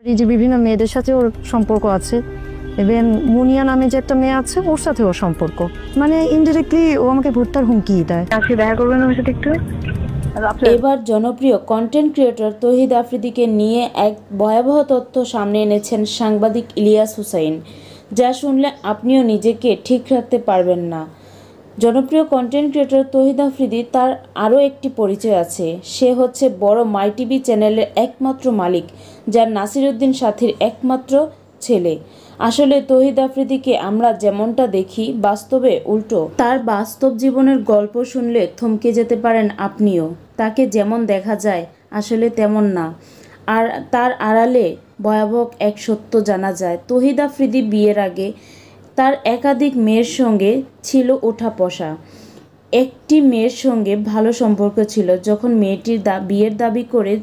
এই যে বিভিন্ন মেয়েদের সাথে ওর সম্পর্ক আছে, ইভেন মুনিয়া নামে যে একটা মেয়ে আছে ওর সাথে ওর সম্পর্ক, মানে ইনডিরেক্টলি ও আমাকে ভর্তার হুমকি দেয়। আজকে দেখা করবেন আমার সাথে একটু। এবার জনপ্রিয় কন্টেন্ট ক্রিয়েটর তৌহিদ আফ্রিদিকে নিয়ে এক ভয়াবহ তথ্য সামনে এনেছেন সাংবাদিক ইলিয়াস হুসাইন, যা শুনলে আপনিও নিজেকে ঠিক রাখতে পারবেন না। জনপ্রিয় কন্টেন্ট ক্রিয়েটর তৌহিদ আফ্রিদি, তার আরও একটি পরিচয় আছে। সে হচ্ছে বড় মাই টিভি চ্যানেলের একমাত্র মালিক, যার নাসিরউদ্দিন সাথীর একমাত্র ছেলে। আসলে তৌহিদ আফ্রিদিকে আমরা যেমনটা দেখি, বাস্তবে উল্টো। তার বাস্তব জীবনের গল্প শুনলে থমকে যেতে পারেন আপনিও। তাকে যেমন দেখা যায় আসলে তেমন না, আর তার আড়ালে ভয়াবহ এক সত্য জানা যায়। তৌহিদ আফ্রিদি বিয়ের আগে তার একাধিক মেয়ের সঙ্গে ছিল ওঠাপসা। একটি মেয়ের সঙ্গে ভালো সম্পর্ক ছিল। যখন মেয়েটির বিয়ের দাবি করে,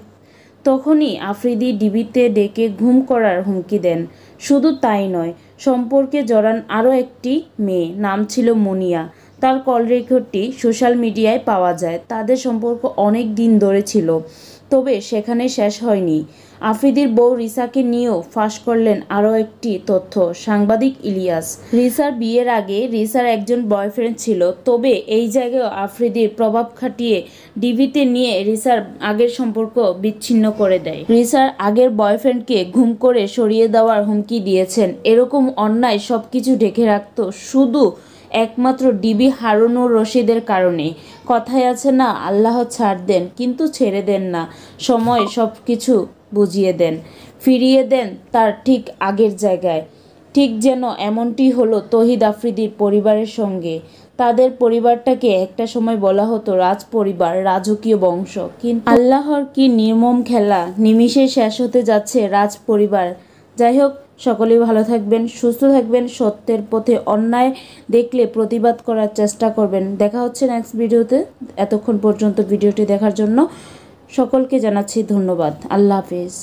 তখনই আফ্রিদি ডিবিতে ডেকে ঘুম করার হুমকি দেন। শুধু তাই নয়, সম্পর্কে জড়ান আরও একটি মেয়ে, নাম ছিল মুনিয়া। তার কল রেকর্ডটি সোশ্যাল মিডিয়ায় পাওয়া যায়। তাদের সম্পর্ক অনেক দিন ধরে ছিল, তবে সেখানে শেষ হয়নি। আফ্রিদির বউ রিসাকে নিয়েও ফাঁস করলেন আরও একটি তথ্য সাংবাদিক ইলিয়াস। রিসার বিয়ের আগে রিসার একজন বয়ফ্রেন্ড ছিল, তবে এই জায়গায় আফ্রিদির প্রভাব খাটিয়ে ডিবিতে নিয়ে রিসার আগের সম্পর্ক বিচ্ছিন্ন করে দেয়। রিসার আগের বয়ফ্রেন্ডকে ঘুম করে সরিয়ে দেওয়ার হুমকি দিয়েছেন। এরকম অন্যায় সব কিছু ঢেকে রাখত শুধু একমাত্র ডিবি হারুনুর রশিদের কারণে। কথায় আছে না, আল্লাহ ছাড় দেন কিন্তু ছেড়ে দেন না, সময় সব কিছু বুঝিয়ে দেন, ফিরিয়ে দেন তার ঠিক আগের জায়গায়। ঠিক যেন এমনটি হলো তৌহিদ আফ্রিদির পরিবারের সঙ্গে। তাদের পরিবারটাকে একটা সময় বলা হতো রাজ পরিবার, রাজকীয় বংশ, কিন্তু আল্লাহর কি নির্মম খেলা, নিমিষে শেষ হতে যাচ্ছে রাজ পরিবার। যাই হোক, সকলেই ভালো থাকবেন, সুস্থ থাকবেন, সত্যের পথে অন্যায় দেখলে প্রতিবাদ করার চেষ্টা করবেন। দেখা হচ্ছে নেক্সট ভিডিওতে। এতক্ষণ পর্যন্ত ভিডিওটি দেখার জন্য সকলকে জানাচ্ছি ধন্যবাদ। আল্লাহ হাফেজ।